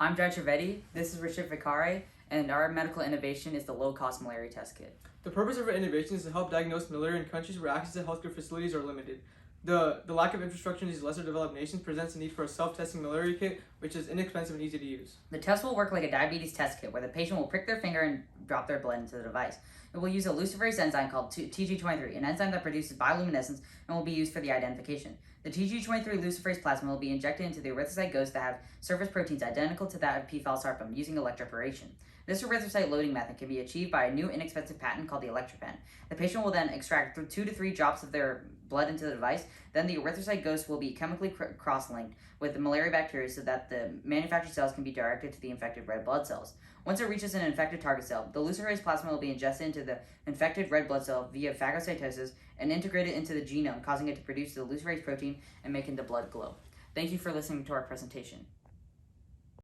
I'm Dr. Trivedi, this is Rishit Vakare, and our medical innovation is the low-cost malaria test kit. The purpose of our innovation is to help diagnose malaria in countries where access to healthcare facilities are limited. The lack of infrastructure in these lesser developed nations presents a need for a self-testing malaria kit, which is inexpensive and easy to use. The test will work like a diabetes test kit, where the patient will prick their finger and drop their blood into the device. It will use a luciferase enzyme called TG23, an enzyme that produces bioluminescence and will be used for the identification. The TG23 luciferase plasma will be injected into the erythrocyte ghost that have surface proteins identical to that of P-phalsarcum using electroporation. This erythrocyte loading method can be achieved by a new inexpensive patent called the ElectroPen. The patient will then extract 2 to 3 drops of their blood into the device. Then the erythrocyte ghost will be chemically cross-linked with the malaria bacteria so that the manufactured cells can be directed to the infected red blood cells. Once it reaches an infected target cell, the luciferase plasma will be ingested into the infected red blood cell via phagocytosis and integrated into the genome, causing it to produce the luciferase protein and making the blood glow. Thank you for listening to our presentation.